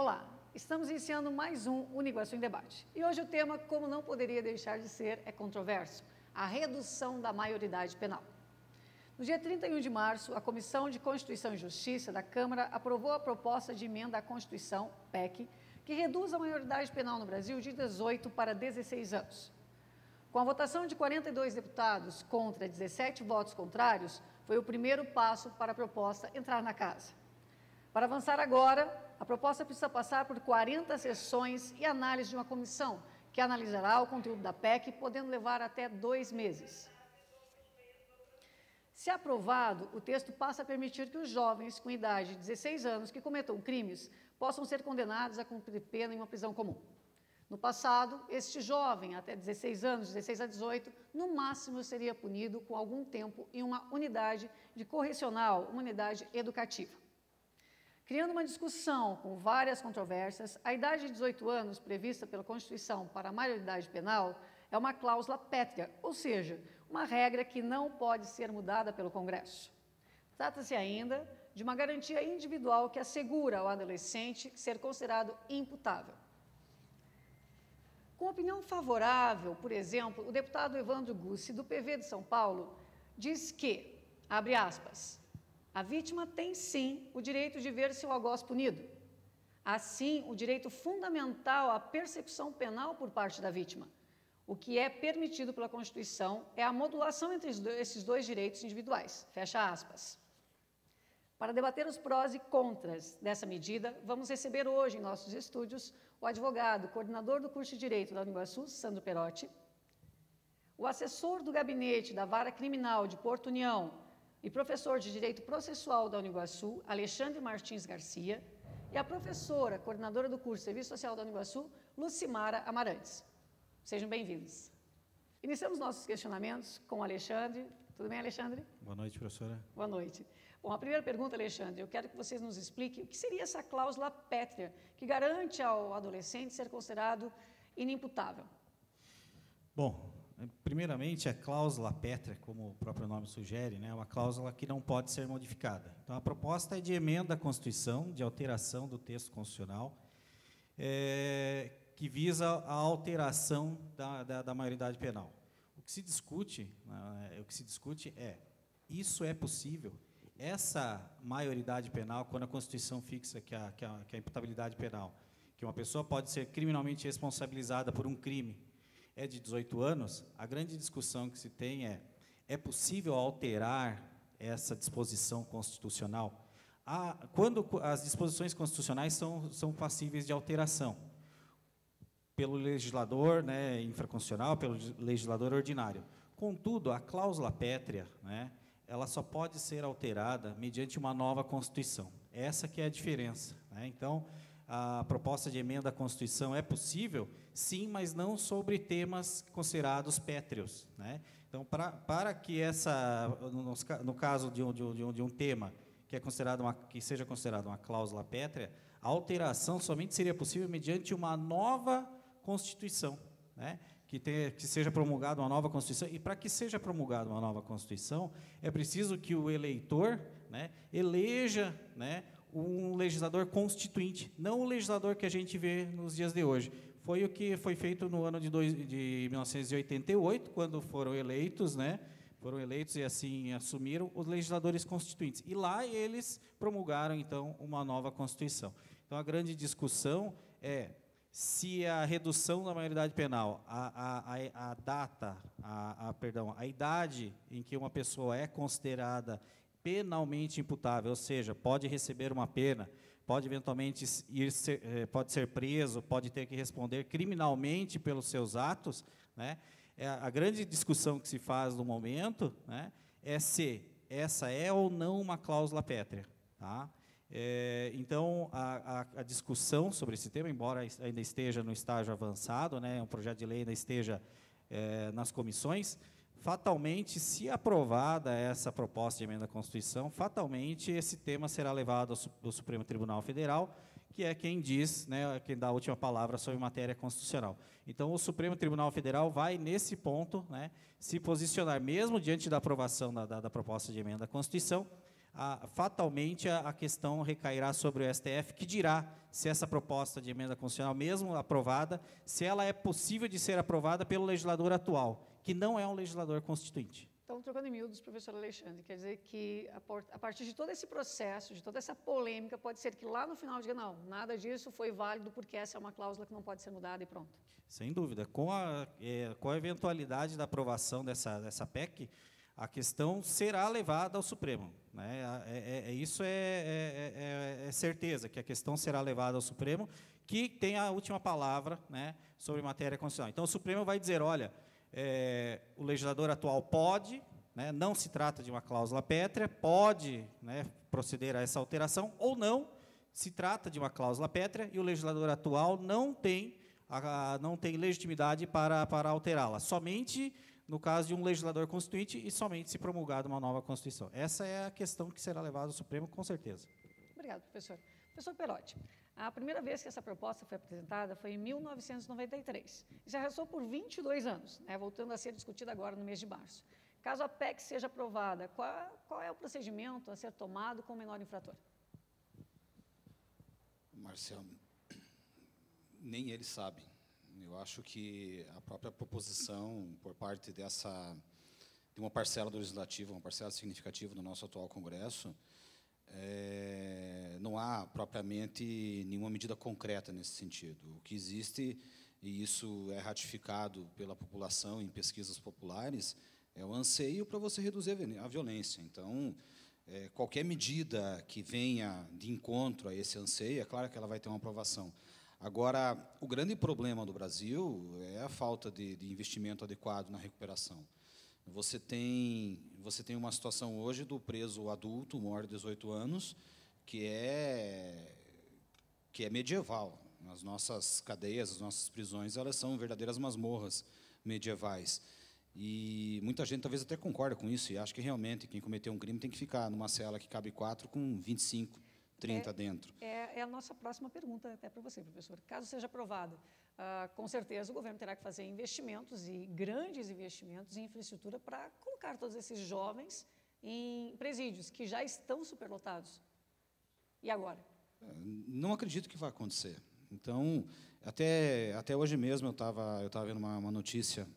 Olá, estamos iniciando mais um Uniguaçu em Debate. E hoje o tema, como não poderia deixar de ser, é controverso: a redução da maioridade penal. No dia 31 de março, a Comissão de Constituição e Justiça da Câmara aprovou a proposta de emenda à Constituição, PEC, que reduz a maioridade penal no Brasil de 18 para 16 anos. Com a votação de 42 deputados contra 17 votos contrários, foi o primeiro passo para a proposta entrar na casa. Para avançar agora, a proposta precisa passar por 40 sessões e análise de uma comissão, que analisará o conteúdo da PEC, podendo levar até 2 meses. Se aprovado, o texto passa a permitir que os jovens com idade de 16 anos que cometam crimes possam ser condenados a cumprir pena em uma prisão comum. No passado, este jovem, até 16 anos, 16 a 18, no máximo seria punido com algum tempo em uma unidade de correcional, uma unidade educativa. Criando uma discussão com várias controvérsias, a idade de 18 anos prevista pela Constituição para a maioridade penal é uma cláusula pétrea, ou seja, uma regra que não pode ser mudada pelo Congresso. Trata-se ainda de uma garantia individual que assegura ao adolescente ser considerado imputável. Com opinião favorável, por exemplo, o deputado Evandro Gussi, do PV de São Paulo, diz que, abre aspas, a vítima tem sim o direito de ver seu algoz punido. Assim, o direito fundamental à persecução penal por parte da vítima. O que é permitido pela Constituição é a modulação entre esses dois direitos individuais. Fecha aspas. Para debater os prós e contras dessa medida, vamos receber hoje em nossos estúdios o advogado, coordenador do curso de Direito da Uniguaçu, Sandro Perotti, o assessor do gabinete da Vara Criminal de Porto União e professor de Direito Processual da Uniguaçu, Alexandre Martins Garcia, e a professora, coordenadora do curso de Serviço Social da Uniguaçu, Lucimara Amarantes. Sejam bem-vindos. Iniciamos nossos questionamentos com o Alexandre. Tudo bem, Alexandre? Boa noite, professora. Boa noite. Bom, a primeira pergunta, Alexandre, eu quero que vocês nos expliquem o que seria essa cláusula pétrea que garante ao adolescente ser considerado inimputável. Bom, primeiramente, a cláusula pétrea, como o próprio nome sugere, né, é uma cláusula que não pode ser modificada. Então, a proposta é de emenda à Constituição, de alteração do texto constitucional, que visa a alteração da maioridade penal. O que se discute é, isso é possível? Essa maioridade penal, quando a Constituição fixa que a imputabilidade penal, que uma pessoa pode ser criminalmente responsabilizada por um crime, é de 18 anos, a grande discussão que se tem é possível alterar essa disposição constitucional? Quando as disposições constitucionais são passíveis de alteração pelo legislador, né, infraconstitucional, pelo legislador ordinário. Contudo, a cláusula pétrea, né, ela só pode ser alterada mediante uma nova Constituição. Essa que é a diferença, né? Então, a proposta de emenda à Constituição é possível, sim, mas não sobre temas considerados pétreos, né? Então, para que no caso de um tema que seja considerado uma cláusula pétrea, a alteração somente seria possível mediante uma nova Constituição, né? Que seja promulgada uma nova Constituição. E para que seja promulgada uma nova Constituição, é preciso que o eleitor, né, eleja, né, um legislador constituinte, não o legislador que a gente vê nos dias de hoje. Foi o que foi feito no ano de 1988, quando foram eleitos, né? Foram eleitos e assim assumiram os legisladores constituintes. E lá eles promulgaram, então, uma nova Constituição. Então, a grande discussão é se a redução da maioridade penal, a idade em que uma pessoa é considerada penalmente imputável, ou seja, pode receber uma pena, pode eventualmente pode ser preso, pode ter que responder criminalmente pelos seus atos, né? A grande discussão que se faz no momento, né, é se essa é ou não uma cláusula pétrea, tá? Então, a discussão sobre esse tema, embora ainda esteja no estágio avançado, né, um projeto de lei ainda esteja nas comissões, fatalmente, se aprovada essa proposta de emenda à Constituição, fatalmente esse tema será levado ao Supremo Tribunal Federal, que é quem diz, né, quem dá a última palavra sobre matéria constitucional. Então, o Supremo Tribunal Federal vai, nesse ponto, né, se posicionar, mesmo diante da aprovação da proposta de emenda à Constituição, fatalmente a questão recairá sobre o STF, que dirá se essa proposta de emenda constitucional, mesmo aprovada, se ela é possível de ser aprovada pelo legislador atual, que não é um legislador constituinte. Então, trocando em miúdos, professor Alexandre, quer dizer que, a partir de todo esse processo, de toda essa polêmica, pode ser que lá no final diga, não, nada disso foi válido porque essa é uma cláusula que não pode ser mudada e pronto. Sem dúvida. Com a eventualidade da aprovação dessa PEC, a questão será levada ao Supremo. Né? Isso é certeza, que a questão será levada ao Supremo, que tem a última palavra, né, sobre matéria constitucional. Então, o Supremo vai dizer, olha, o legislador atual pode, né, não se trata de uma cláusula pétrea, pode, né, proceder a essa alteração, ou não, se trata de uma cláusula pétrea e o legislador atual não tem legitimidade para alterá-la. Somente no caso de um legislador constituinte e somente se promulgada uma nova Constituição. Essa é a questão que será levada ao Supremo, com certeza. Obrigado, professor. Professor Perotti, a primeira vez que essa proposta foi apresentada foi em 1993. Já restou por 22 anos, né, voltando a ser discutida agora no mês de março. Caso a PEC seja aprovada, qual é o procedimento a ser tomado com o menor infrator? Marcelo, nem eles sabem. Eu acho que a própria proposição por parte de uma parcela do Legislativo, uma parcela significativa do nosso atual Congresso, não há propriamente nenhuma medida concreta nesse sentido. O que existe, e isso é ratificado pela população em pesquisas populares, é o anseio para você reduzir a violência. Então, qualquer medida que venha de encontro a esse anseio, é claro que ela vai ter uma aprovação. Agora, o grande problema do Brasil é a falta de investimento adequado na recuperação. Você tem uma situação hoje do preso adulto, maior de 18 anos, que é medieval. As nossas cadeias, as nossas prisões, elas são verdadeiras masmorras medievais. E muita gente talvez até concorda com isso e acha que realmente quem cometeu um crime tem que ficar numa cela que cabe 4 com 25, 30 dentro. É a nossa próxima pergunta até para você, professor. Caso seja aprovado, com certeza o governo terá que fazer investimentos e grandes investimentos em infraestrutura para colocar todos esses jovens em presídios que já estão superlotados. E agora? Não acredito que vai acontecer. Então, até hoje mesmo eu estava vendo uma notícia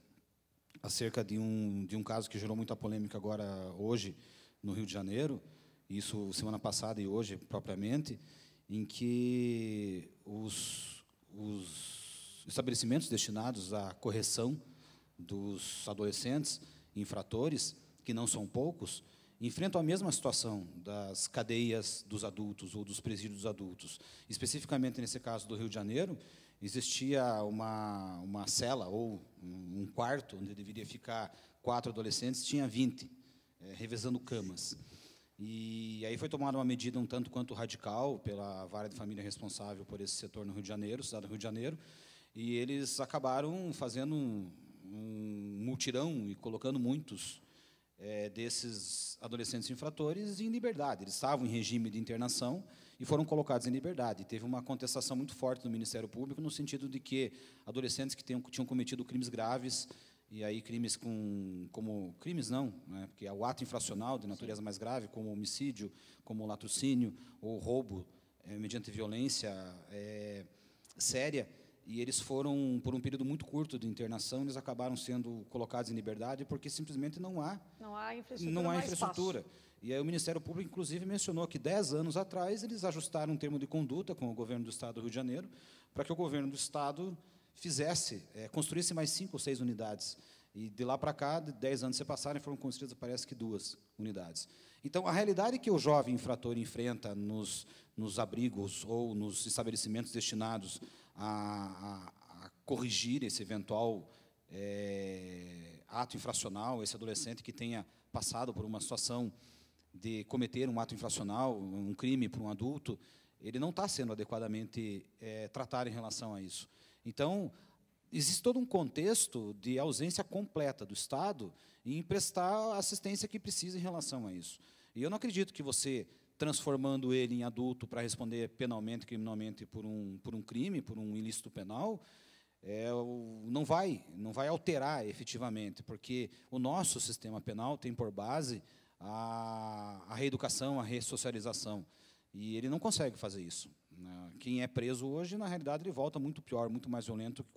acerca de um caso que gerou muita polêmica agora hoje no Rio de Janeiro, isso semana passada e hoje propriamente, em que os estabelecimentos destinados à correção dos adolescentes infratores, que não são poucos, enfrentam a mesma situação das cadeias dos adultos ou dos presídios dos adultos. Especificamente nesse caso do Rio de Janeiro, existia uma cela ou um quarto onde deveria ficar 4 adolescentes, tinha 20, revezando camas. E aí foi tomada uma medida um tanto quanto radical pela vara de família responsável por esse setor no Rio de Janeiro, cidade do Rio de Janeiro, e eles acabaram fazendo um mutirão e colocando muitos desses adolescentes infratores em liberdade. Eles estavam em regime de internação e foram colocados em liberdade. E teve uma contestação muito forte do Ministério Público no sentido de que adolescentes que tinham cometido crimes graves, e aí crimes crimes não, né, porque é o ato infracional de natureza mais grave, como homicídio, como latrocínio ou roubo mediante violência séria, e eles foram, por um período muito curto de internação, eles acabaram sendo colocados em liberdade porque simplesmente não há infraestrutura. E aí o Ministério Público, inclusive, mencionou que 10 anos atrás eles ajustaram um termo de conduta com o governo do Estado do Rio de Janeiro para que o governo do Estado construísse mais 5 ou 6 unidades. E de lá para cá, de 10 anos se passaram, foram construídas, parece que 2 unidades. Então, a realidade que o jovem infrator enfrenta nos abrigos ou nos estabelecimentos destinados a corrigir esse eventual ato infracional, esse adolescente que tenha passado por uma situação de cometer um ato infracional, um crime por um adulto, ele não está sendo adequadamente tratado em relação a isso. Então, existe todo um contexto de ausência completa do Estado em prestar a assistência que precisa em relação a isso. E eu não acredito que você, transformando ele em adulto para responder penalmente, criminalmente por um crime, por um ilícito penal, não vai alterar efetivamente, porque o nosso sistema penal tem por base a reeducação, a ressocialização. E ele não consegue fazer isso, né? Quem é preso hoje, na realidade, ele volta muito pior, muito mais violento do que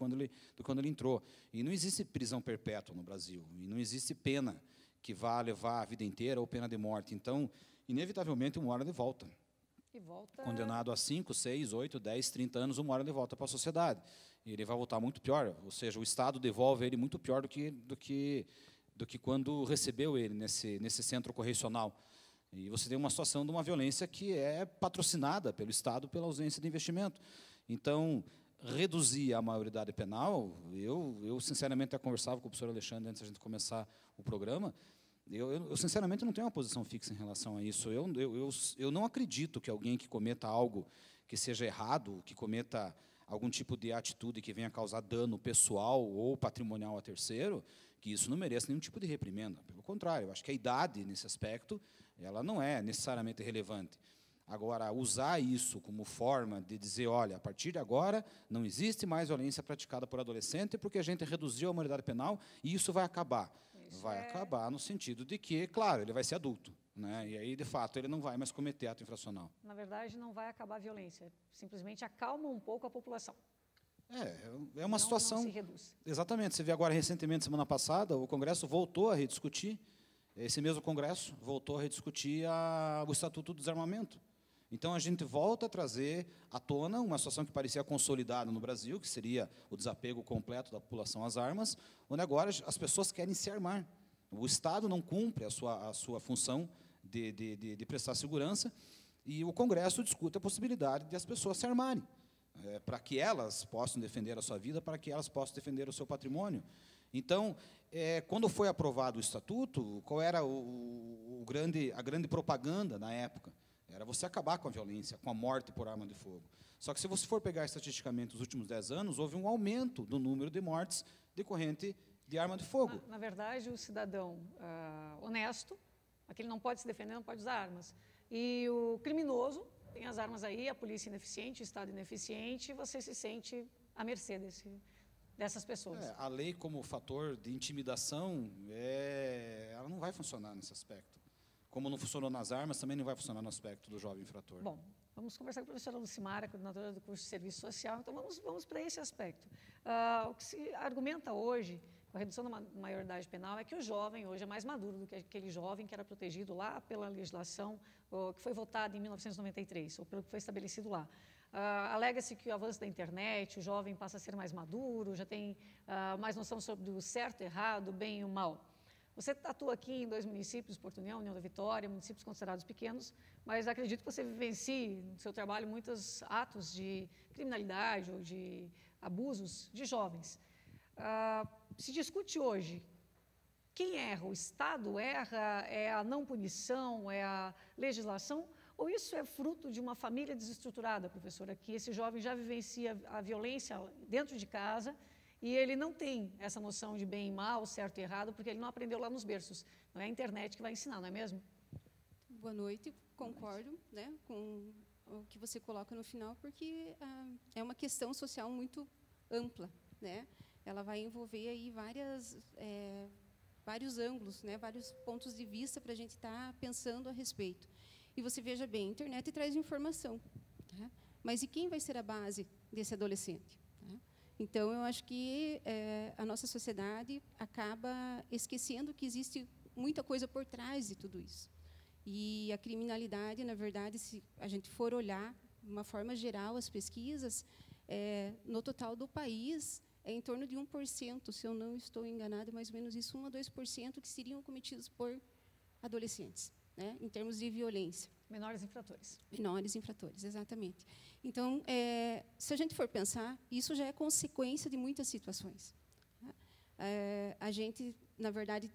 quando ele entrou. E não existe prisão perpétua no Brasil, e não existe pena que vá levar a vida inteira ou pena de morte. Então, inevitavelmente, uma hora ele volta. E volta... Condenado a 5, 6, 8, 10, 30 anos, uma hora ele volta para a sociedade. E ele vai voltar muito pior, ou seja, o Estado devolve ele muito pior do que quando recebeu ele nesse centro correcional. E você tem uma situação de uma violência que é patrocinada pelo Estado pela ausência de investimento. Então, reduzir a maioridade penal, eu sinceramente, até conversava com o professor Alexandre antes da gente começar o programa, eu sinceramente não tenho uma posição fixa em relação a isso. Eu não acredito que alguém que cometa algo que seja errado, que cometa algum tipo de atitude que venha causar dano pessoal ou patrimonial a terceiro, que isso não mereça nenhum tipo de reprimenda. Pelo contrário, eu acho que a idade, nesse aspecto, ela não é necessariamente relevante. Agora, usar isso como forma de dizer, olha, a partir de agora não existe mais violência praticada por adolescente porque a gente reduziu a maioridade penal e isso vai acabar. Vai acabar no sentido de que, claro, ele vai ser adulto, né? E aí, de fato, ele não vai mais cometer ato infracional. Na verdade, não vai acabar a violência, simplesmente acalma um pouco a população. É uma situação... Não se reduz. Exatamente. Você vê agora, recentemente, semana passada, o Congresso voltou a rediscutir, esse mesmo Congresso voltou a rediscutir o Estatuto do Desarmamento. Então, a gente volta a trazer à tona uma situação que parecia consolidada no Brasil, que seria o desapego completo da população às armas, onde agora as pessoas querem se armar. O Estado não cumpre a sua função de prestar segurança, e o Congresso discute a possibilidade de as pessoas se armarem, para que elas possam defender a sua vida, para que elas possam defender o seu patrimônio. Então, quando foi aprovado o Estatuto, qual era a grande propaganda na época? Era você acabar com a violência, com a morte por arma de fogo. Só que, se você for pegar estatisticamente os últimos 10 anos, houve um aumento do número de mortes decorrente de arma de fogo. Na verdade, o cidadão honesto, aquele não pode se defender, não pode usar armas. E o criminoso tem as armas aí, a polícia ineficiente, o Estado ineficiente, e você se sente à mercê dessas pessoas. A lei, como fator de intimidação, ela não vai funcionar nesse aspecto. Como não funcionou nas armas, também não vai funcionar no aspecto do jovem infrator. Bom, vamos conversar com a professora Lucimara, coordenadora do curso de Serviço Social, então vamos para esse aspecto. O que se argumenta hoje, com a redução da maioridade penal, é que o jovem hoje é mais maduro do que aquele jovem que era protegido lá pela legislação que foi votada em 1993, ou pelo que foi estabelecido lá. Alega-se que o avanço da internet, o jovem passa a ser mais maduro, já tem mais noção sobre o certo, errado, o bem e o mal. Você atua aqui em 2 municípios, Porto União, União da Vitória, municípios considerados pequenos, mas acredito que você vivencie no seu trabalho muitos atos de criminalidade ou de abusos de jovens. Se discute hoje, quem erra? O Estado erra? É a não punição? É a legislação? Ou isso é fruto de uma família desestruturada, professora, que esse jovem já vivencia a violência dentro de casa e ele não tem essa noção de bem e mal, certo e errado, porque ele não aprendeu lá nos berços. Não é a internet que vai ensinar, não é mesmo? Boa noite, concordo, né, com o que você coloca no final, porque é uma questão social muito ampla, né? Ela vai envolver aí vários ângulos, né, vários pontos de vista para a gente estar pensando a respeito. E você veja bem, a internet traz informação, tá? Mas e quem vai ser a base desse adolescente? Então, eu acho que a nossa sociedade acaba esquecendo que existe muita coisa por trás de tudo isso. E a criminalidade, na verdade, se a gente for olhar de uma forma geral as pesquisas, no total do país, é em torno de 1%, se eu não estou enganada, mais ou menos isso, 1 a 2% que seriam cometidos por adolescentes, né, em termos de violência. Menores infratores. Menores infratores, exatamente. Então, se a gente for pensar, isso já é consequência de muitas situações. A gente, na verdade,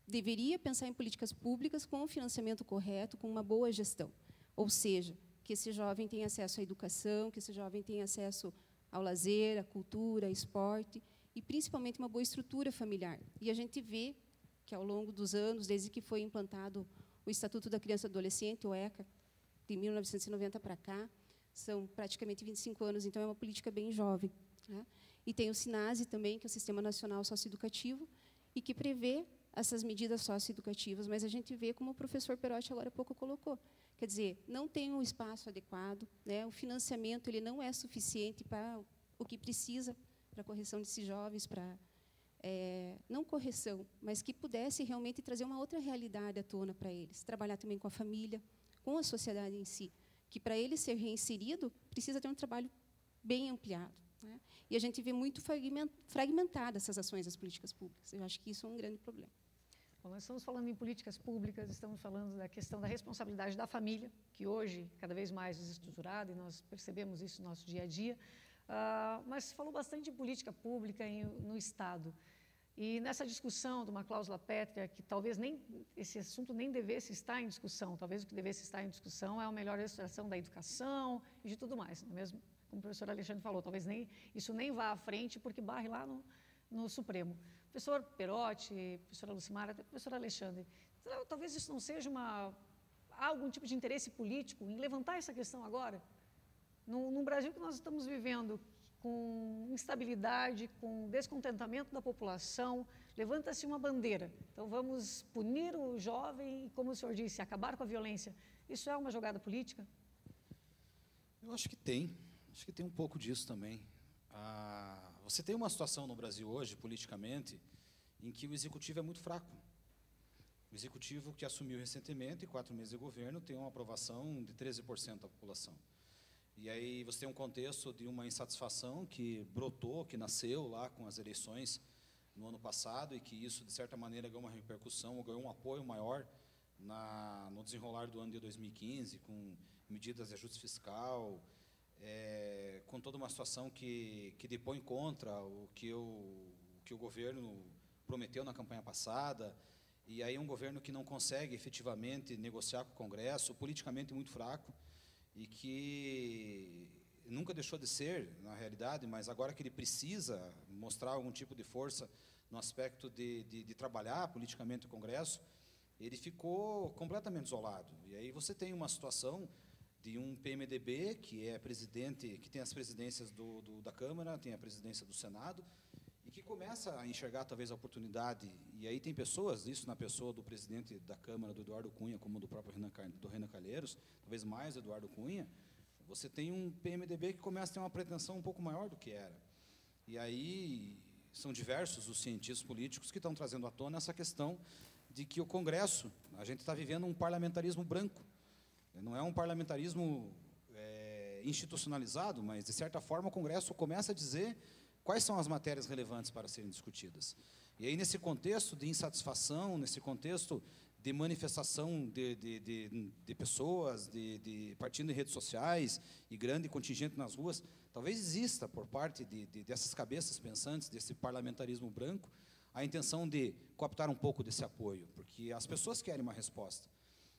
deveria pensar em políticas públicas com o financiamento correto, com uma boa gestão. Ou seja, que esse jovem tenha acesso à educação, que esse jovem tenha acesso ao lazer, à cultura, ao esporte, e, principalmente, uma boa estrutura familiar. E a gente vê que, ao longo dos anos, desde que foi implantado o Estatuto da Criança e do Adolescente, o ECA, de 1990 para cá, são praticamente 25 anos, então é uma política bem jovem, né? E tem o SINASE também, que é o Sistema Nacional Socioeducativo, e que prevê essas medidas socioeducativas, mas a gente vê, como o professor Perotti agora há pouco colocou, quer dizer, não tem um espaço adequado, né? O financiamento ele não é suficiente para o que precisa para a correção desses jovens, para não correção, mas que pudesse realmente trazer uma outra realidade à tona para eles, trabalhar também com a família, com a sociedade em si, que para ele ser reinserido precisa ter um trabalho bem ampliado, né? E a gente vê muito fragmentadas essas ações das políticas públicas. Eu acho que isso é um grande problema. Bom, nós estamos falando em políticas públicas, estamos falando da questão da responsabilidade da família, que hoje cada vez mais desestruturada, e nós percebemos isso no nosso dia a dia. Mas falou bastante de política pública no Estado. E nessa discussão de uma cláusula pétrea, que talvez nem esse assunto nem devesse estar em discussão, talvez o que devesse estar em discussão é a melhor estruturação da educação e de tudo mais, não é mesmo? Como o professor Alexandre falou, talvez isso nem vá à frente, porque barre lá no Supremo. Professor Perotti, professora Lucimara, até professor Alexandre, talvez isso não seja algum tipo de interesse político em levantar essa questão agora? No Brasil que nós estamos vivendo, com instabilidade, com descontentamento da população, levanta-se uma bandeira. Então, vamos punir o jovem e, como o senhor disse, acabar com a violência. Isso é uma jogada política? Eu acho que tem um pouco disso também. Você tem uma situação no Brasil hoje, politicamente, em que o executivo é muito fraco. O executivo que assumiu recentemente, 4 meses de governo, tem uma aprovação de 13% da população. E aí você tem um contexto de uma insatisfação que brotou, que nasceu lá com as eleições no ano passado, e que isso, de certa maneira, ganhou uma repercussão, ganhou um apoio maior no desenrolar do ano de 2015, com medidas de ajuste fiscal, com toda uma situação que depõe contra o que o governo prometeu na campanha passada, e aí um governo que não consegue efetivamente negociar com o Congresso, politicamente muito fraco, e que nunca deixou de ser, na realidade, mas agora que ele precisa mostrar algum tipo de força no aspecto de trabalhar politicamente o Congresso, ele ficou completamente isolado. E aí você tem uma situação de um PMDB, que é presidente, que tem as presidências da Câmara, tem a presidência do Senado, e que começa a enxergar talvez a oportunidade, e aí tem pessoas, isso na pessoa do presidente da Câmara, do Eduardo Cunha, como do próprio Renan Calheiros, talvez mais do Eduardo Cunha, você tem um PMDB que começa a ter uma pretensão um pouco maior do que era. E aí são diversos os cientistas políticos que estão trazendo à tona essa questão de que o Congresso, a gente está vivendo um parlamentarismo branco, não é um parlamentarismo institucionalizado, mas, de certa forma, o Congresso começa a dizer quais são as matérias relevantes para serem discutidas. E aí, nesse contexto de insatisfação, nesse contexto de manifestação de pessoas, partindo em redes sociais e grande contingente nas ruas, talvez exista, por parte dessas cabeças pensantes, desse parlamentarismo branco, a intenção de cooptar um pouco desse apoio, porque as pessoas querem uma resposta.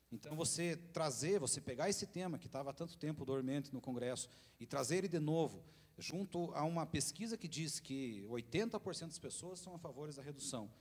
Então, você pegar esse tema que estava há tanto tempo dormente no Congresso e trazer ele de novo, junto a uma pesquisa que diz que 80% das pessoas são a favor da redução,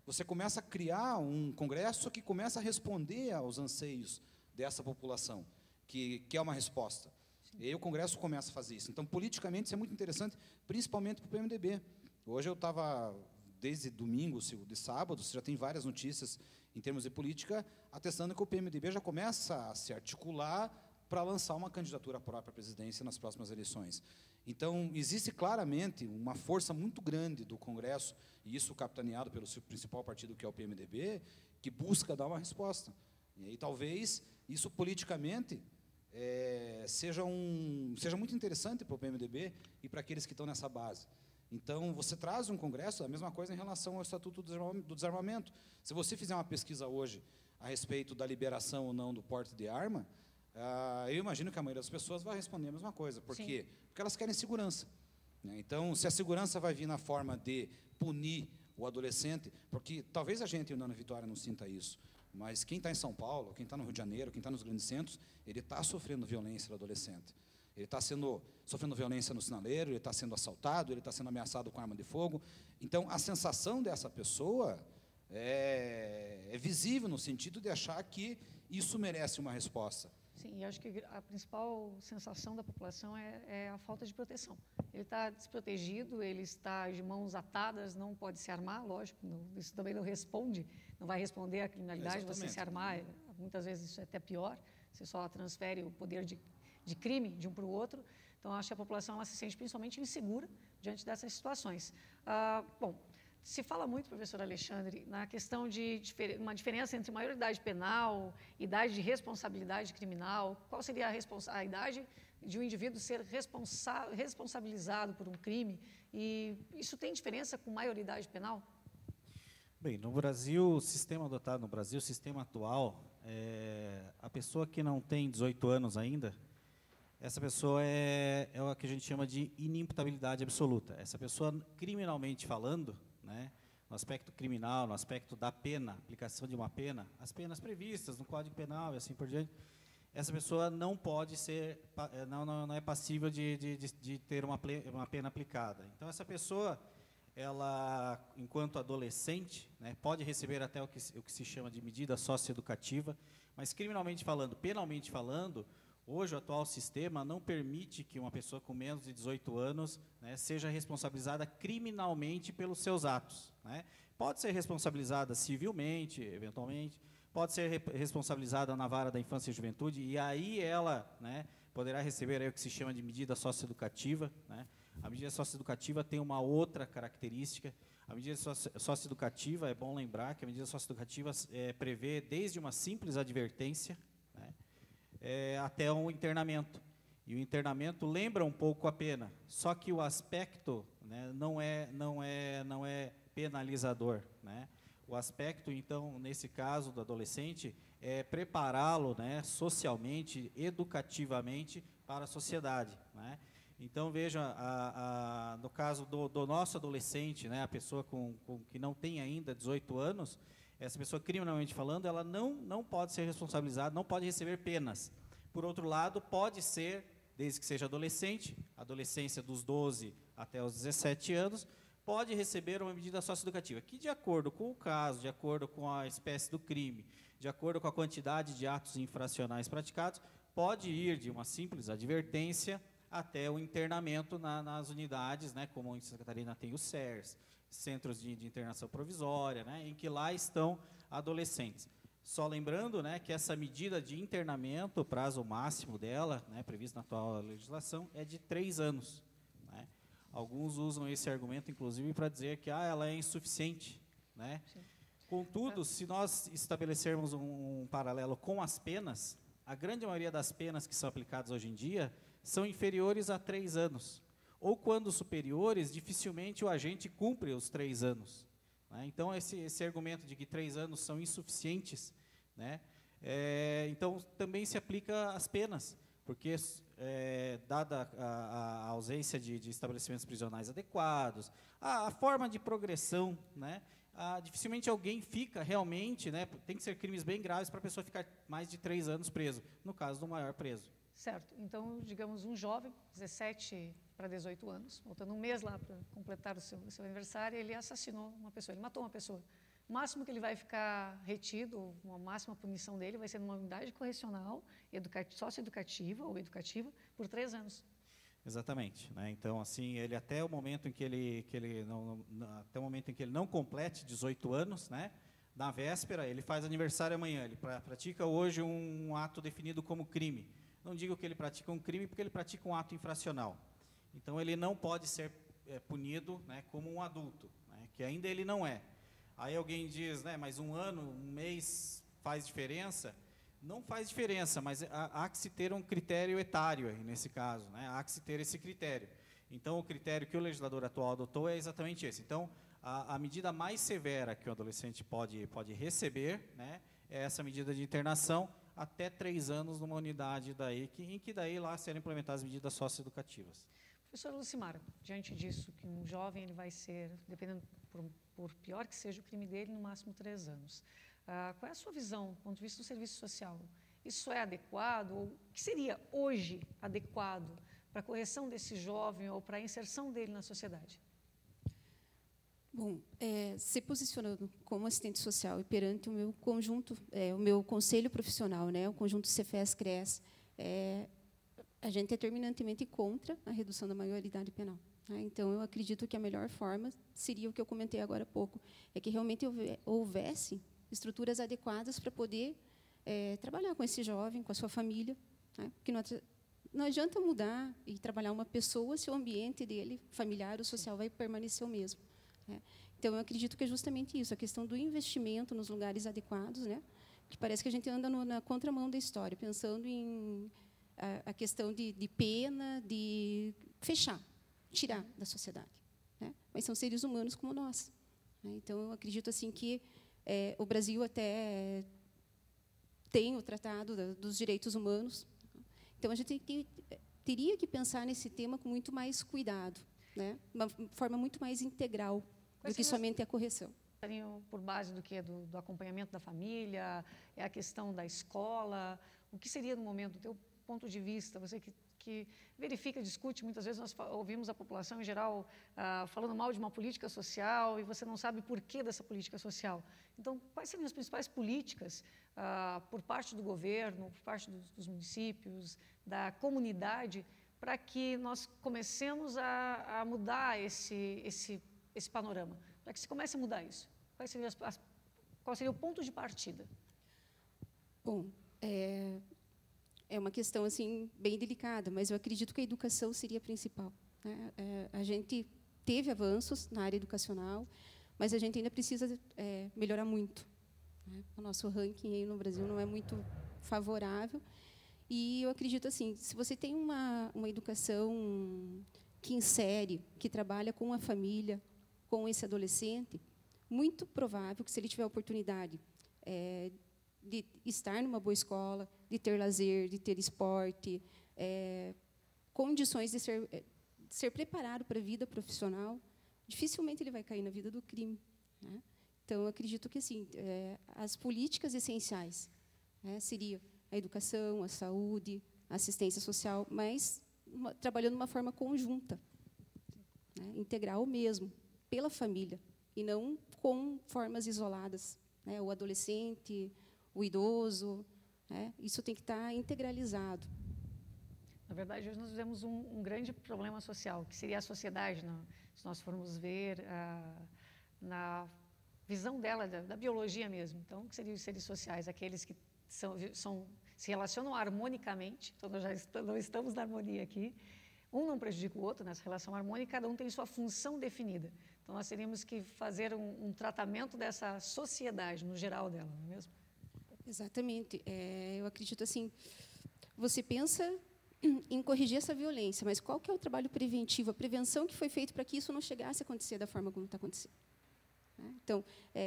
você começa a criar um Congresso que começa a responder aos anseios dessa população, que é uma resposta. E aí o Congresso começa a fazer isso. Então, politicamente, isso é muito interessante, principalmente para o PMDB. Hoje eu estava, desde domingo, de sábado, você já tem várias notícias em termos de política, atestando que o PMDB já começa a se articular para lançar uma candidatura própria à presidência nas próximas eleições. Então, existe claramente uma força muito grande do Congresso, e isso capitaneado pelo seu principal partido, que é o PMDB, que busca dar uma resposta. E aí, talvez, isso politicamente seja muito interessante para o PMDB e para aqueles que estão nessa base. Então, você traz um Congresso, a mesma coisa em relação ao Estatuto do Desarmamento. Se você fizer uma pesquisa hoje a respeito da liberação ou não do porte de arma, eu imagino que a maioria das pessoas vai responder a mesma coisa. Por quê? Porque elas querem segurança, né? Então, se a segurança vai vir na forma de punir o adolescente, porque talvez a gente, na Vitória, não sinta isso, mas quem está em São Paulo, quem está no Rio de Janeiro, quem está nos grandes centros, ele está sofrendo violência do adolescente. Ele está sofrendo violência no sinaleiro, ele está sendo assaltado, ele está sendo ameaçado com arma de fogo. Então, a sensação dessa pessoa é visível no sentido de achar que isso merece uma resposta. Sim, e acho que a principal sensação da população é a falta de proteção. Ele está desprotegido, ele está de mãos atadas, não pode se armar, lógico, isso também não responde, não vai responder à criminalidade, você se armar, muitas vezes isso é até pior, você só transfere o poder de crime de um para o outro. Então, acho que a população ela se sente principalmente insegura diante dessas situações. Bom, se fala muito, professor Alexandre, na questão de uma diferença entre maioridade penal, idade de responsabilidade criminal. Qual seria a idade de um indivíduo ser responsabilizado por um crime? E isso tem diferença com maioridade penal? Bem, no Brasil, o sistema adotado no Brasil, o sistema atual, a pessoa que não tem 18 anos ainda, essa pessoa é o que a gente chama de inimputabilidade absoluta. Essa pessoa, criminalmente falando, né, no aspecto criminal, no aspecto da pena, aplicação de uma pena, as penas previstas no Código Penal e assim por diante, essa pessoa não pode ser, não é passível de ter uma pena aplicada. Então, essa pessoa, ela, enquanto adolescente, né, pode receber até o que se chama de medida socioeducativa, mas criminalmente falando, penalmente falando, hoje o atual sistema não permite que uma pessoa com menos de 18 anos, né, seja responsabilizada criminalmente pelos seus atos, né. Pode ser responsabilizada civilmente, eventualmente, pode ser responsabilizada na vara da infância e juventude, e aí ela, né, poderá receber aí o que se chama de medida socioeducativa, né. A medida socioeducativa tem uma outra característica. A medida socioeducativa, é bom lembrar que a medida socioeducativa prevê desde uma simples advertência, né, até um internamento. E o internamento lembra um pouco a pena, só que o aspecto, né, não é penalizador, né. O aspecto, então, nesse caso do adolescente, é prepará-lo, né, socialmente, educativamente para a sociedade, né. Então, veja, no caso do nosso adolescente, né, a pessoa que não tem ainda 18 anos, essa pessoa, criminalmente falando, ela não pode ser responsabilizada, não pode receber penas. Por outro lado, pode ser, desde que seja adolescente, adolescência dos 12 até os 17 anos, pode receber uma medida socioeducativa, que, de acordo com o caso, de acordo com a espécie do crime, de acordo com a quantidade de atos infracionais praticados, pode ir de uma simples advertência até o internamento nas unidades, né, como em Santa Catarina tem os CERS, Centros de Internação Provisória, né, em que lá estão adolescentes. Só lembrando, né, que essa medida de internamento, o prazo máximo dela, né, previsto na atual legislação, é de 3 anos. Né. Alguns usam esse argumento, inclusive, para dizer que ela é insuficiente. Né. Contudo, se nós estabelecermos um paralelo com as penas, a grande maioria das penas que são aplicadas hoje em dia são inferiores a 3 anos. Ou, quando superiores, dificilmente o agente cumpre os 3 anos. Né? Então, esse argumento de que 3 anos são insuficientes, né? Então, também se aplica às penas, porque, dada a ausência de estabelecimentos prisionais adequados, a forma de progressão, né? Dificilmente alguém fica realmente, né? Tem que ser crimes bem graves para a pessoa ficar mais de 3 anos preso, no caso do maior preso. Certo. Então, digamos, um jovem, 17 para 18 anos, voltando um mês lá para completar o seu aniversário, ele assassinou uma pessoa, ele matou uma pessoa. O máximo que ele vai ficar retido, a máxima punição dele vai ser numa unidade correcional, socioeducativa ou educativa, por 3 anos. Exatamente. Né? Então, assim, ele até o momento em que ele não complete 18 anos, né? Na véspera, ele faz aniversário amanhã, ele pratica hoje um ato definido como crime. Não digo que ele pratica um crime, porque ele pratica um ato infracional. Então, ele não pode ser punido, né, como um adulto, né, que ainda ele não é. Aí alguém diz, né, mas um ano, um mês faz diferença? Não faz diferença, mas há que se ter um critério etário aí, nesse caso. Né, há que se ter esse critério. Então, o critério que o legislador atual adotou é exatamente esse. Então, a medida mais severa que o adolescente pode receber, né, é essa medida de internação, até 3 anos numa unidade em que daí lá serão implementadas medidas socioeducativas. Professor Lucimar, diante disso, que um jovem ele vai ser, dependendo, por pior que seja o crime dele, no máximo 3 anos. Qual é a sua visão, do ponto de vista do serviço social? Isso é adequado? Ou o que seria hoje adequado para a correção desse jovem ou para a inserção dele na sociedade? Bom, se posicionando como assistente social e perante o meu conjunto, o meu conselho profissional, né, o conjunto Cefes-CRES, a gente é terminantemente contra a redução da maioridade penal. Né? Então, eu acredito que a melhor forma seria o que eu comentei agora há pouco, é que realmente houvesse estruturas adequadas para poder trabalhar com esse jovem, com a sua família, né? Porque não adianta mudar e trabalhar uma pessoa se o ambiente dele, familiar ou social, vai permanecer o mesmo. Né? Então, eu acredito que é justamente isso, a questão do investimento nos lugares adequados, né? Que parece que a gente anda na contramão da história, pensando em a questão de pena, de fechar, tirar da sociedade. Né? Mas são seres humanos como nós. Né? Então, eu acredito assim que o Brasil até tem o Tratado dos Direitos Humanos. Então, a gente teria que pensar nesse tema com muito mais cuidado, né? Uma forma muito mais integral do que somente a correção. Por base do que? Do acompanhamento da família, é a questão da escola? O que seria, no momento, do teu ponto de vista, você que verifica, discute, muitas vezes nós ouvimos a população em geral falando mal de uma política social e você não sabe o porquê dessa política social. Então, quais seriam as principais políticas por parte do governo, por parte dos municípios, da comunidade, para que nós comecemos a mudar esse panorama, para que se comece a mudar isso? Qual seria o ponto de partida? Bom, é uma questão assim bem delicada, mas eu acredito que a educação seria a principal. Né? A gente teve avanços na área educacional, mas a gente ainda precisa melhorar muito. Né? O nosso ranking aí no Brasil não é muito favorável. E eu acredito assim, se você tem uma educação que insere, que trabalha com a família, com esse adolescente, muito provável que, se ele tiver a oportunidade de estar numa boa escola, de ter lazer, de ter esporte, condições de ser preparado para a vida profissional, dificilmente ele vai cair na vida do crime. Né? Então, eu acredito que assim, as políticas essenciais seria a educação, a saúde, a assistência social, mas trabalhando de uma forma conjunta, né? Integral mesmo, pela família, e não com formas isoladas. Né? O adolescente, o idoso, né? Isso tem que estar integralizado. Na verdade, hoje nós vivemos um grande problema social, que seria a sociedade, se nós formos ver na visão dela, da biologia mesmo. Então, o que seriam os seres sociais? Aqueles que se relacionam harmonicamente, então nós já não estamos na harmonia aqui, um não prejudica o outro nessa relação harmônica, cada um tem sua função definida. Então, nós teríamos que fazer um tratamento dessa sociedade, no geral dela, não é mesmo? Exatamente. Eu acredito assim, você pensa em corrigir essa violência, mas qual que é o trabalho preventivo, a prevenção que foi feita para que isso não chegasse a acontecer da forma como está acontecendo? Então,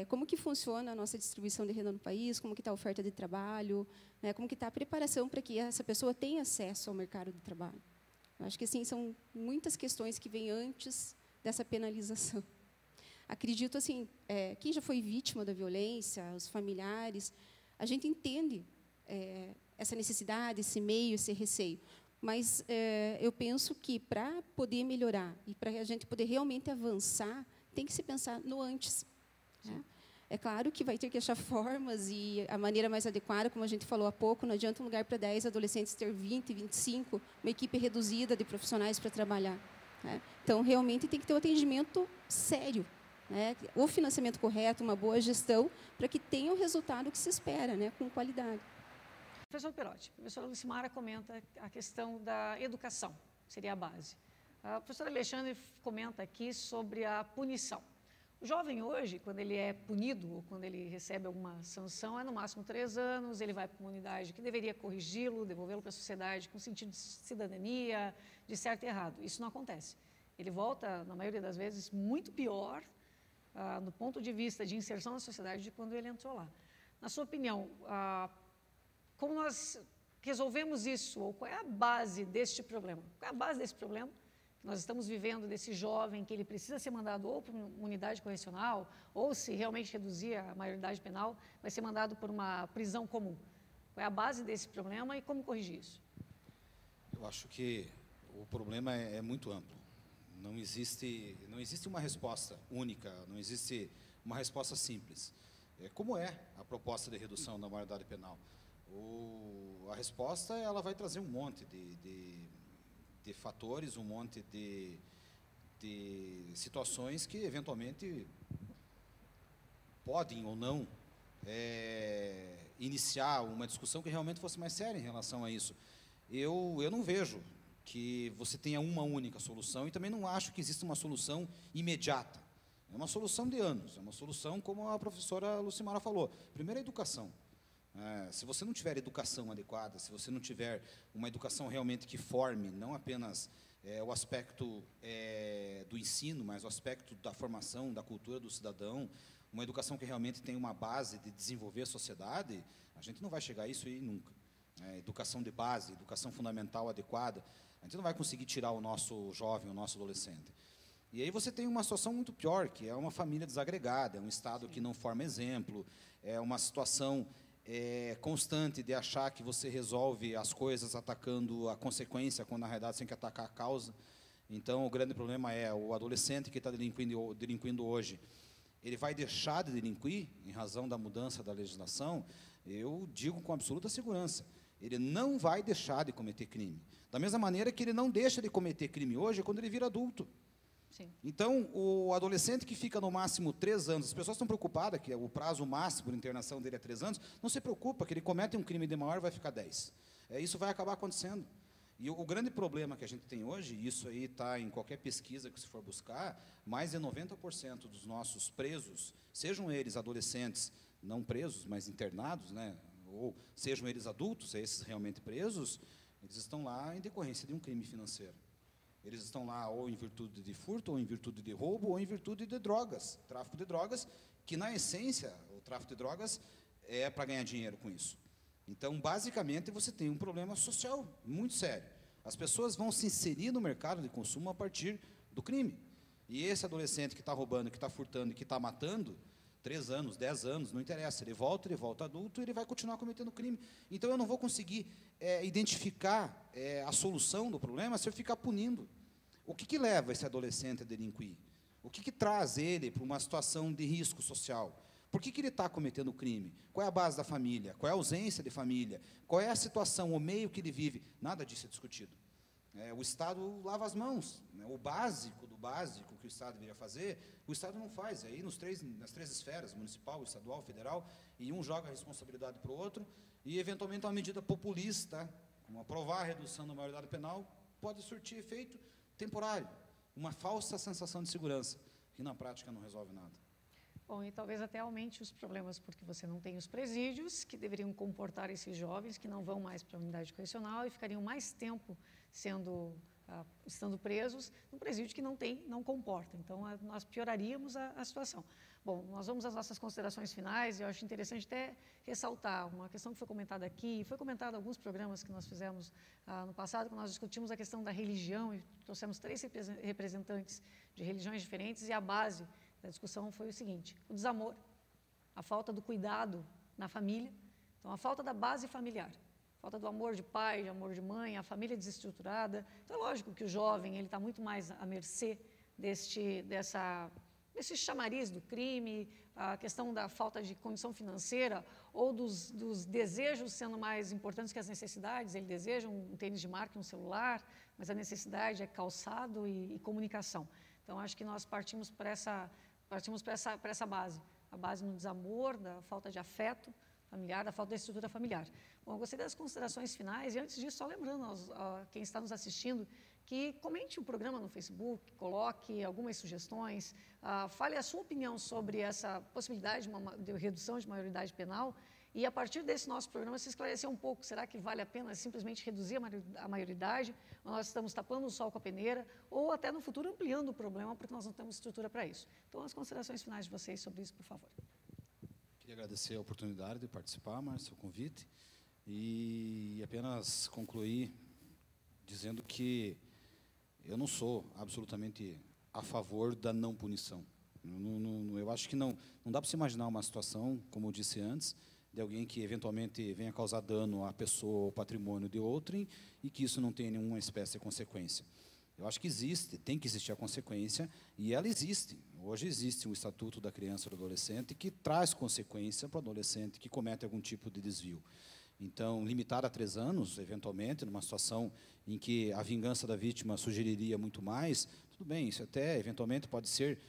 como que funciona a nossa distribuição de renda no país, como que está a oferta de trabalho, né, como que está a preparação para que essa pessoa tenha acesso ao mercado de trabalho? Eu acho que assim, são muitas questões que vêm antes dessa penalização. Acredito assim, quem já foi vítima da violência, os familiares, a gente entende essa necessidade, esse meio, esse receio, mas eu penso que para poder melhorar e para a gente poder realmente avançar, tem que se pensar no antes. Né? É claro que vai ter que achar formas e a maneira mais adequada, como a gente falou há pouco, não adianta um lugar para 10 adolescentes ter 20, 25, uma equipe reduzida de profissionais para trabalhar. Né? Então, realmente, tem que ter um atendimento sério, né? O financiamento correto, uma boa gestão, para que tenha o resultado que se espera, né? Com qualidade. Professor Perotti, a professora Lucimara comenta a questão da educação, que seria a base. A professora Alexandre comenta aqui sobre a punição. O jovem hoje, quando ele é punido, ou quando ele recebe alguma sanção, é no máximo 3 anos, ele vai para uma unidade que deveria corrigi-lo, devolvê-lo para a sociedade com sentido de cidadania, de certo e errado. Isso não acontece. Ele volta, na maioria das vezes, muito pior, do ponto de vista de inserção na sociedade, de quando ele entrou lá. Na sua opinião, como nós resolvemos isso, ou qual é a base deste problema? Qual é a base desse problema? Nós estamos vivendo desse jovem que ele precisa ser mandado ou para uma unidade correcional, ou se realmente reduzir a maioridade penal, vai ser mandado por uma prisão comum. Qual é a base desse problema e como corrigir isso? Eu acho que o problema é muito amplo. não existe uma resposta única, não existe uma resposta simples. Como é a proposta de redução da maioridade penal? A resposta ela vai trazer um monte de fatores, um monte de situações que, eventualmente, podem ou não iniciar uma discussão que realmente fosse mais séria em relação a isso. Eu não vejo que você tenha uma única solução e também não acho que exista uma solução imediata. É uma solução de anos, é uma solução, como a professora Lucimara falou. Primeiro, a educação. Se você não tiver educação adequada, se você não tiver uma educação realmente que forme, não apenas o aspecto do ensino, mas o aspecto da formação, da cultura do cidadão, uma educação que realmente tem uma base de desenvolver a sociedade, a gente não vai chegar a isso aí nunca. Educação de base, educação fundamental adequada, a gente não vai conseguir tirar o nosso jovem, o nosso adolescente. E aí você tem uma situação muito pior, que é uma família desagregada, é um Estado que não forma exemplo, é uma situação constante de achar que você resolve as coisas atacando a consequência, quando na realidade você tem que atacar a causa. Então, o grande problema é o adolescente que está delinquindo hoje, ele vai deixar de delinquir em razão da mudança da legislação? Eu digo com absoluta segurança, ele não vai deixar de cometer crime. Da mesma maneira que ele não deixa de cometer crime hoje quando ele vira adulto. Sim. Então, o adolescente que fica no máximo 3 anos, as pessoas estão preocupadas que o prazo máximo de internação dele é 3 anos, não se preocupa que ele comete um crime de maior, vai ficar 10. Isso vai acabar acontecendo. E o grande problema que a gente tem hoje, e isso aí está em qualquer pesquisa que se for buscar, mais de 90% dos nossos presos, sejam eles adolescentes, não presos, mas internados, né, ou sejam eles adultos, esses realmente presos, eles estão lá em decorrência de um crime financeiro. Eles estão lá ou em virtude de furto, ou em virtude de roubo, ou em virtude de drogas, tráfico de drogas, que na essência, o tráfico de drogas é para ganhar dinheiro com isso. Então, basicamente, você tem um problema social muito sério. As pessoas vão se inserir no mercado de consumo a partir do crime. E esse adolescente que está roubando, que está furtando e que está matando, 3 anos, 10 anos, não interessa, ele volta adulto e ele vai continuar cometendo crime. Então, eu não vou conseguir identificar a solução do problema se eu ficar punindo. O que leva esse adolescente a delinquir? O que traz ele para uma situação de risco social? Por que ele está cometendo crime? Qual é a base da família? Qual é a ausência de família? Qual é a situação, o meio que ele vive? Nada disso é discutido. O Estado lava as mãos, né? O básico do básico que o Estado deveria fazer, o Estado não faz. Aí nas três esferas, municipal, estadual, federal, e um joga a responsabilidade para o outro, e eventualmente uma medida populista, como aprovar a redução da maioridade penal, pode surtir efeito temporário, uma falsa sensação de segurança, que na prática não resolve nada. Bom, e talvez até aumente os problemas, porque você não tem os presídios que deveriam comportar esses jovens que não vão mais para a unidade correcional e ficariam mais tempo estando presos num presídio que não comporta. Então, nós pioraríamos a situação. Bom, nós vamos às nossas considerações finais, e eu acho interessante até ressaltar uma questão que foi comentada aqui, foi comentada em alguns programas que nós fizemos no passado, quando nós discutimos a questão da religião, e trouxemos 3 representantes de religiões diferentes, e a base da discussão foi o seguinte: o desamor, a falta do cuidado na família, então a falta da base familiar, falta do amor de pai, de amor de mãe, a família desestruturada. Então é lógico que o jovem ele está muito mais à mercê desse chamariz do crime, a questão da falta de condição financeira ou dos desejos sendo mais importantes que as necessidades. Ele deseja um tênis de marca, um celular, mas a necessidade é calçado e comunicação. Então acho que nós partimos para essa base, a base no desamor, da falta de afeto familiar, da falta de estrutura familiar. Bom, eu gostei das considerações finais, e antes disso, só lembrando a quem está nos assistindo, que comente o programa no Facebook, coloque algumas sugestões, fale a sua opinião sobre essa possibilidade de redução de maioridade penal, e a partir desse nosso programa se esclarecer um pouco, será que vale a pena simplesmente reduzir a maioridade, ou nós estamos tapando o sol com a peneira, ou até no futuro ampliando o problema, porque nós não temos estrutura para isso. Então, as considerações finais de vocês sobre isso, por favor. Queria agradecer a oportunidade de participar, Márcio, o convite, e apenas concluir dizendo que eu não sou absolutamente a favor da não punição. Eu acho que não dá para se imaginar uma situação, como eu disse antes, de alguém que eventualmente venha causar dano à pessoa ou patrimônio de outrem e que isso não tenha nenhuma espécie de consequência. Eu acho que tem que existir a consequência, e ela existe. Hoje existe o Estatuto da Criança e do Adolescente que traz consequência para o adolescente que comete algum tipo de desvio. Então, limitar a 3 anos, eventualmente, numa situação em que a vingança da vítima sugeriria muito mais, tudo bem, isso até, eventualmente, pode ser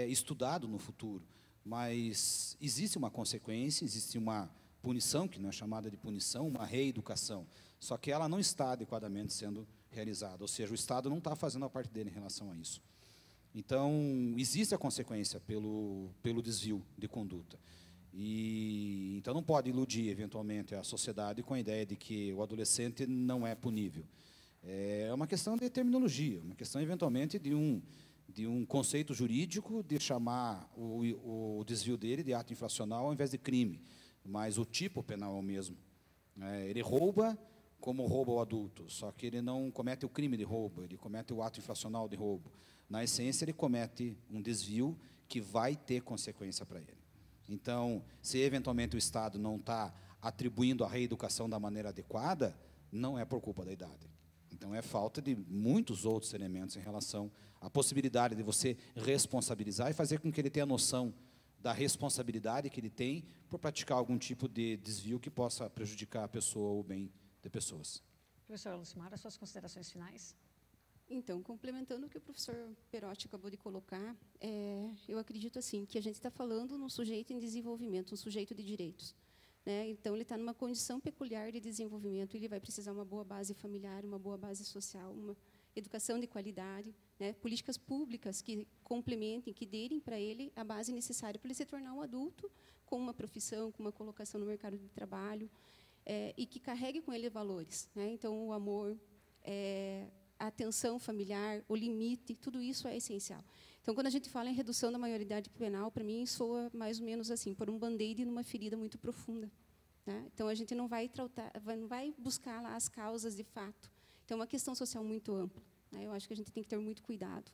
estudado no futuro. Mas existe uma consequência, existe uma punição, que não é chamada de punição, uma reeducação, só que ela não está adequadamente sendo realizada, ou seja, o Estado não está fazendo a parte dele em relação a isso. Então, existe a consequência pelo desvio de conduta. Então, não pode iludir, eventualmente, a sociedade com a ideia de que o adolescente não é punível. É uma questão de terminologia, uma questão, eventualmente, de um conceito jurídico de chamar o desvio dele de ato infracional ao invés de crime, mas o tipo penal é o mesmo. Ele rouba como rouba o adulto, só que ele não comete o crime de roubo, ele comete o ato infracional de roubo. Na essência, ele comete um desvio que vai ter consequência para ele. Então, se eventualmente o Estado não está atribuindo a reeducação da maneira adequada, não é por culpa da idade. Então, é falta de muitos outros elementos em relação à possibilidade de você responsabilizar e fazer com que ele tenha noção da responsabilidade que ele tem por praticar algum tipo de desvio que possa prejudicar a pessoa ou o bem de pessoas. Professora Lucimara, as suas considerações finais? Então, complementando o que o professor Perotti acabou de colocar, eu acredito assim que a gente está falando num sujeito em desenvolvimento, um sujeito de direitos, né? Então, ele está numa condição peculiar de desenvolvimento, ele vai precisar uma boa base familiar, uma boa base social, uma educação de qualidade, né? Políticas públicas que complementem, que derem para ele a base necessária para ele se tornar um adulto com uma profissão, com uma colocação no mercado de trabalho, e que carregue com ele valores, né? Então, o amor, a atenção familiar, o limite, tudo isso é essencial. Então, quando a gente fala em redução da maioridade penal, para mim, soa mais ou menos assim, por um band-aid numa ferida muito profunda, né? Então, a gente não vai buscar lá as causas de fato. Então, é uma questão social muito ampla, né? Eu acho que a gente tem que ter muito cuidado.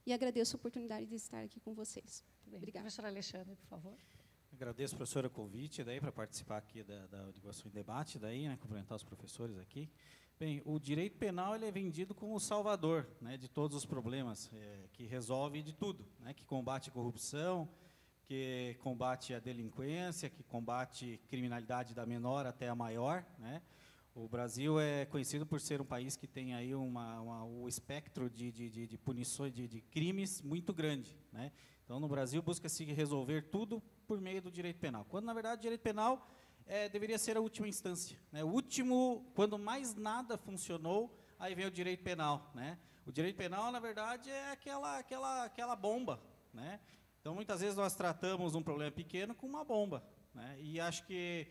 E agradeço a oportunidade de estar aqui com vocês. Obrigada. Professor Alexandre, por favor. Agradeço, professora, o convite para participar aqui da Educação em Debate, cumprimentar os professores aqui. Bem, o direito penal ele é vendido como o salvador, né, de todos os problemas, que resolve de tudo, né, que combate a corrupção, que combate a delinquência, que combate criminalidade da menor até a maior, né. O Brasil é conhecido por ser um país que tem aí o espectro de punições, de crimes muito grande, né. Então, no Brasil, busca-se resolver tudo por meio do direito penal, quando, na verdade, o direito penal deveria ser a última instância, né? O último, quando mais nada funcionou, aí vem o direito penal, né? O direito penal, na verdade, é aquela bomba, né? Então, muitas vezes, nós tratamos um problema pequeno com uma bomba, né? E acho que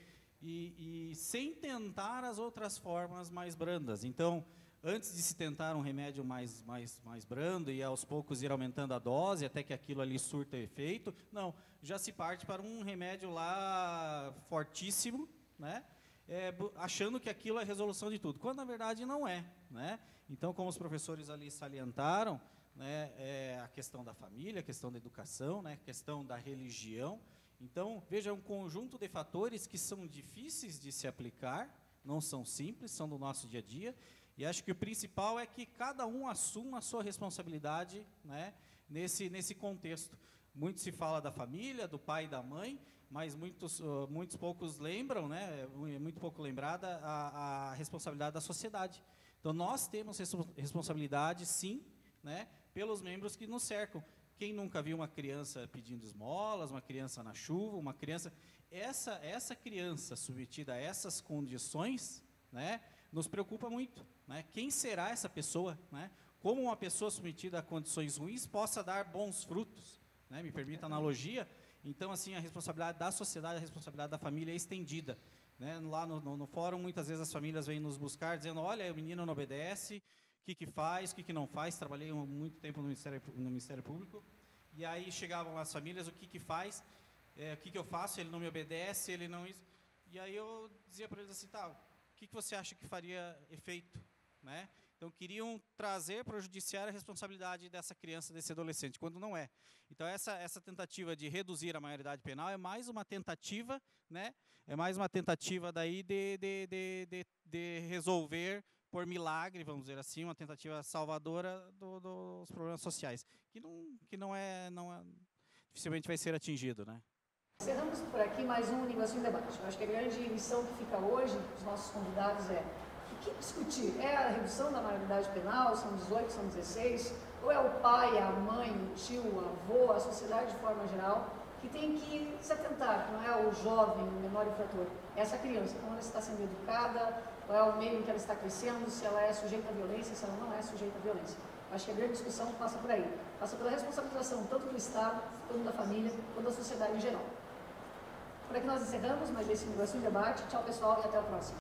sem tentar as outras formas mais brandas. Então, antes de se tentar um remédio mais brando e aos poucos ir aumentando a dose até que aquilo ali surta efeito, não, já se parte para um remédio lá fortíssimo, né? Achando que aquilo é a resolução de tudo, quando na verdade não é, né? Então, como os professores ali salientaram, né, a questão da família, a questão da educação, né, a questão da religião. Então, veja, um conjunto de fatores que são difíceis de se aplicar, não são simples, são do nosso dia a dia. E acho que o principal é que cada um assuma a sua responsabilidade, né, nesse contexto. Muito se fala da família, do pai e da mãe, mas muitos poucos lembram, né, é muito pouco lembrada a responsabilidade da sociedade. Então, nós temos responsabilidade, sim, né, pelos membros que nos cercam. Quem nunca viu uma criança pedindo esmolas, uma criança na chuva, uma criança... Essa criança submetida a essas condições, né, nos preocupa muito, né? Quem será essa pessoa, né? Como uma pessoa submetida a condições ruins possa dar bons frutos, né? Me permita a analogia. Então, assim, a responsabilidade da sociedade, a responsabilidade da família é estendida, né? Lá no fórum, muitas vezes as famílias vêm nos buscar dizendo, olha, o menino não obedece, o que faz, o que não faz. Trabalhei muito tempo no Ministério Público, e aí chegavam as famílias, o que faz, o que eu faço, ele não me obedece, ele não... Isso. E aí eu dizia para eles assim, tá, o que você acha que faria efeito, né? Então, queriam trazer para o judiciário a responsabilidade dessa criança, desse adolescente, quando não é. Então, essa tentativa de reduzir a maioridade penal é mais uma tentativa, né? É mais uma tentativa daí de resolver por milagre, vamos dizer assim, uma tentativa salvadora dos problemas sociais, que não é dificilmente vai ser atingido, né? Encerramos por aqui mais um Linguação em Debate. Eu acho que a grande missão que fica hoje dos nossos convidados é o que discutir? É a redução da maioridade penal, são 18, são 16, ou é o pai, a mãe, o tio, o avô, a sociedade de forma geral, que tem que se atentar, que não é o jovem, o menor infrator, é essa criança, como ela está sendo educada, qual é o meio em que ela está crescendo, se ela é sujeita à violência, se ela não é sujeita à violência. Acho que a grande discussão passa por aí, passa pela responsabilização tanto do Estado, quanto da família, quanto da sociedade em geral. Por aqui nós encerramos mais esse Linguação em Debate. Tchau, pessoal, e até o próximo.